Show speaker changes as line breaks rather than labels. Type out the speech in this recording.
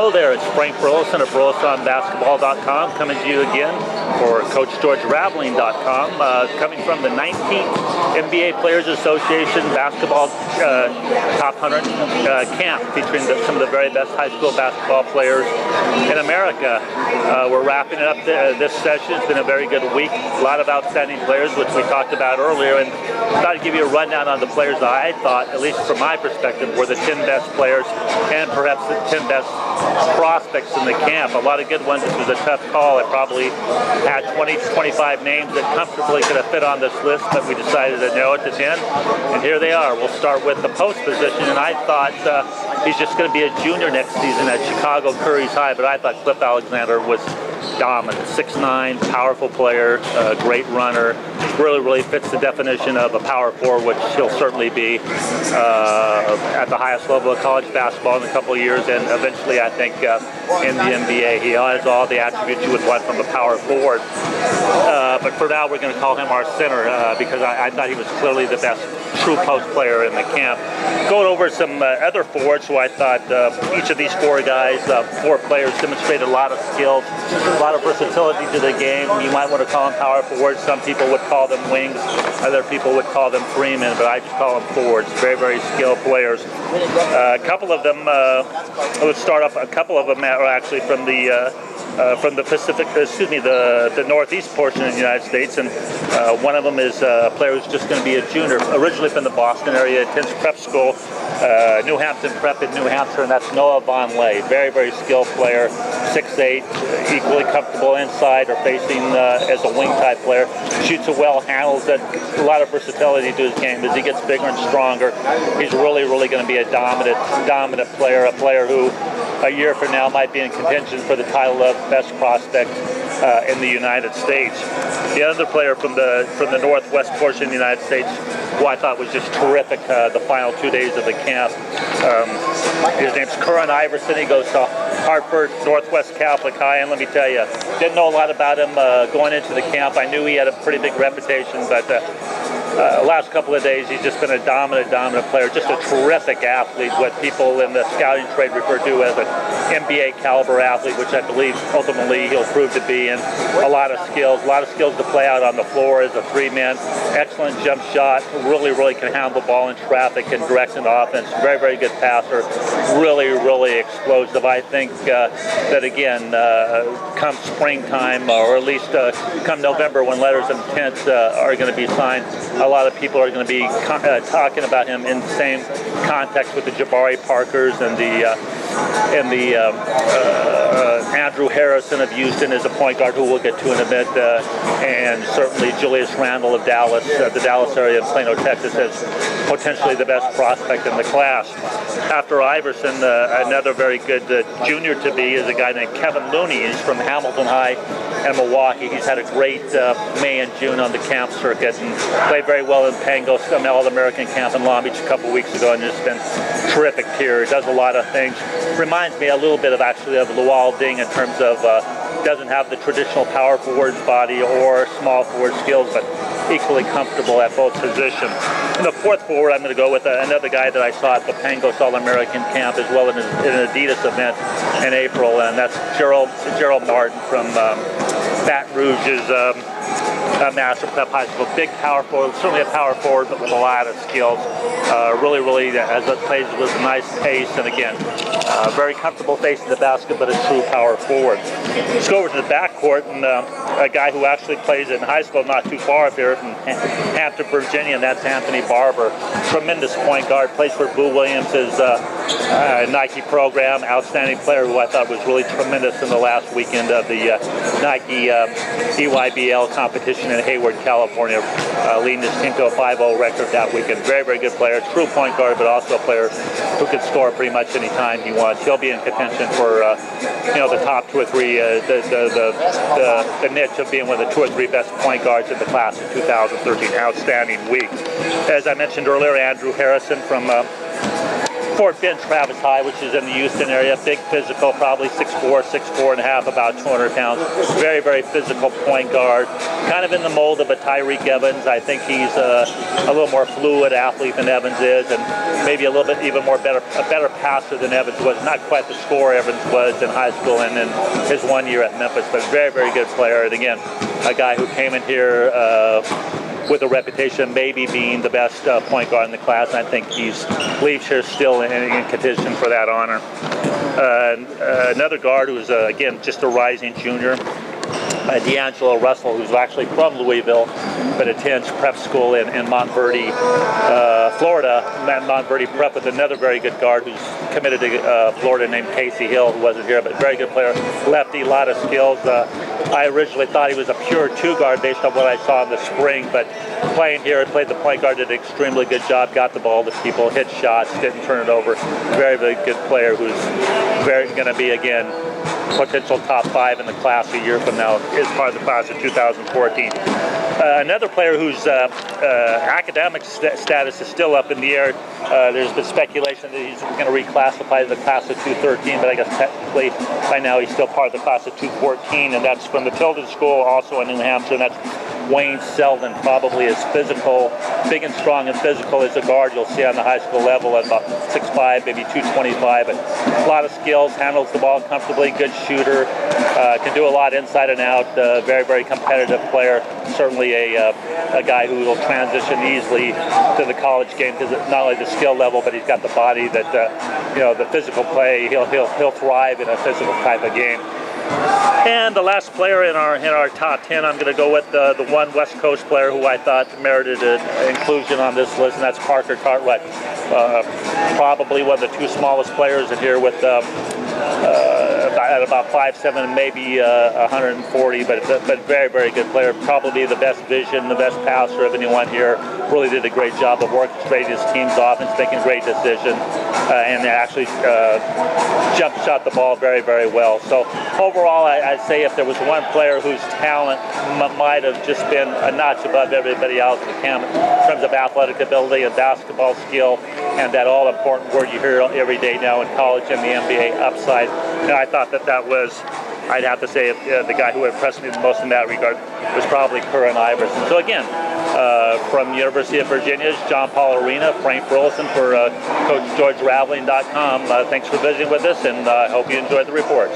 Hello there, it's Frank Burlison of BurlisonBasketball.com coming to you again for CoachGeorgeRaveling.com, coming from the 19th NBA Players Association Basketball Top 100 camp featuring some of the very best high school basketball players in America. We're wrapping up this session. It's been a very good week. A lot of outstanding players, which we talked about earlier, and I thought I'd give you a rundown on the players that I thought, at least from my perspective, were the 10 best players and perhaps the 10 best prospects in the camp. A lot of good ones. This was a tough call. I probably had 20 to 25 names that comfortably could have fit on this list, but we decided to narrow it to 10, and here they are. We'll start with the post position, and I thought he's just going to be a junior next season at Chicago Curry's High, but I thought Cliff Alexander was dominant. 6'9", powerful player, great runner, really fits the definition of a power forward, which he'll certainly be at the highest level of college basketball in a couple of years, and eventually I think in the NBA. He has all the attributes you would want from a power forward. But for now, we're going to call him our center because I thought he was clearly the best true post player in the camp. Going over some other forwards who I thought each of these four guys, four players, demonstrated a lot of skills, a lot of versatility to the game. You might want to call them power forwards. Some people would call them wings. Other people would call them freemen, but I just call them forwards. Very skilled players. A couple of them, let's start off, a couple of them are actually from the Pacific, the northeast portion of the United States, and one of them is a player who's just going to be a junior, originally from the Boston area, attends prep school, New Hampton Prep in New Hampshire, and that's Noah Vonleh. Very skilled player, 6'8", equally comfortable inside or facing as a wing type player. Shoots it well, handles it, a lot of versatility to his game. As he gets bigger and stronger, he's really going to be a dominant player, a player who a year from now might be in contention for the title of best prospect in the United States. The other player from the northwest portion of the United States, who I thought was just terrific the final 2 days of the camp, his name's Kuran Iverson. He goes to Hartford Northwest Catholic High, and let me tell you, didn't know a lot about him going into the camp. I knew he had a pretty big reputation, but last couple of days he's just been a dominant player, just a terrific athlete, what people in the scouting trade refer to as an NBA caliber athlete, which I believe ultimately he'll prove to be, and a lot of skills to play out on the floor as a three-man. Excellent jump shot, really can handle the ball in traffic and directs an offense. Very good passer, really explosive. I think that again, come springtime, or at least come November, when letters of intent are going to be signed, a lot of people are going to be talking about him in the same context with the Jabari Parkers and the Andrew Harrison of Houston as a point guard, who we'll get to in a bit, and certainly Julius Randle of Dallas, the Dallas area of Plano, Texas, as potentially the best prospect in the class. After Iverson, another very good junior to be is a guy named Kevin Looney. He's from Hamilton High and Milwaukee. He's had a great May and June on the camp circuit and played very well in Pangos, an All-American camp in Long Beach a couple weeks ago, and just been terrific here. Does a lot of things. Reminds me a little bit of Luol Deng in terms of doesn't have the traditional power forward body or small forward skills, but equally comfortable at both positions. In the fourth forward, I'm going to go with another guy that I saw at the Pangos All-American camp, as well as in an Adidas event in April, and that's Gerald Martin from Baton Rouge's Master Prep High School. Big power forward, certainly a power forward, but with a lot of skills. Really, as it plays with a nice pace, and again, very comfortable facing the basket, but a true power forward. Let's go over to the backcourt, and a guy who actually plays in high school not too far up here from Hampton, Virginia, and that's Anthony Barber. Tremendous point guard, plays for Boo Williams' Nike program. Outstanding player who I thought was really tremendous in the last weekend of the Nike EYBL competition in Hayward, California, leading his team to a 5-0 record that weekend. Very good player, true point guard, but also a player who can score pretty much any time he wants. He'll be in contention for the top 2 or 3, the niche of being one of the 2 or 3 best point guards in the class of 2013. Outstanding week. As I mentioned earlier, Andrew Harrison from Fort Bend Travis High, which is in the Houston area. Big physical, probably 6'4", 6'4.5", about 200 pounds. Very, very physical point guard. Kind of in the mold of a Tyreek Evans. I think he's a little more fluid athlete than Evans is, and maybe a little bit even more a better passer than Evans was. Not quite the scorer Evans was in high school and in his 1 year at Memphis, but very, very good player. And again, a guy who came in here with a reputation maybe being the best point guard in the class, and I think he leaves here still in contention for that honor. Another guard who's, again, just a rising junior, D'Angelo Russell, who's actually from Louisville, but attends prep school in Montverde, Florida. Montverde Prep with another very good guard who's committed to Florida named Casey Hill, who wasn't here, but very good player. Lefty, a lot of skills. I originally thought he was a pure two-guard based on what I saw in the spring, but playing here, he played the point guard, did an extremely good job, got the ball to people, hit shots, didn't turn it over. Very, very good player who's going to be, again, potential top 5 in the class a year from now, is part of the class of 2014. Another player whose academic status is still up in the air. There's been speculation that he's going to reclassify to the class of 213, but I guess technically by now he's still part of the class of 214, and that's from the Tilden School, also in New Hampshire, and that's Wayne Selden, probably as physical, big and strong and physical as a guard you'll see on the high school level at about 6'5", maybe 225, but a lot of skills, handles the ball comfortably, good shooter, can do a lot inside and out, very, very competitive player, certainly a guy who will transition easily to the college game because not only the skill level, but he's got the body that, the physical play, he'll thrive in a physical type of game. And the last player in our top 10, I'm going to go with the one West Coast player who I thought merited an inclusion on this list, and that's Parker Cartwright. Probably one of the 2 smallest players in here with at about 5'7", maybe 140, but very, very good player. Probably the best vision, the best passer of anyone here. Really did a great job of orchestrating his team's offense, making great decisions, and actually jump shot the ball very, very well. So overall, I'd say if there was one player whose talent might have just been a notch above everybody else in the camp in terms of athletic ability and basketball skill, and that all-important word you hear every day now in college and the NBA, upside. And I thought that was, I'd have to say, the guy who impressed me the most in that regard was probably Kuran Iverson. So again, from the University of Virginia's John Paul Arena, Frank Burlison for CoachGeorgeRaveling.com. Thanks for visiting with us, and I hope you enjoyed the reports.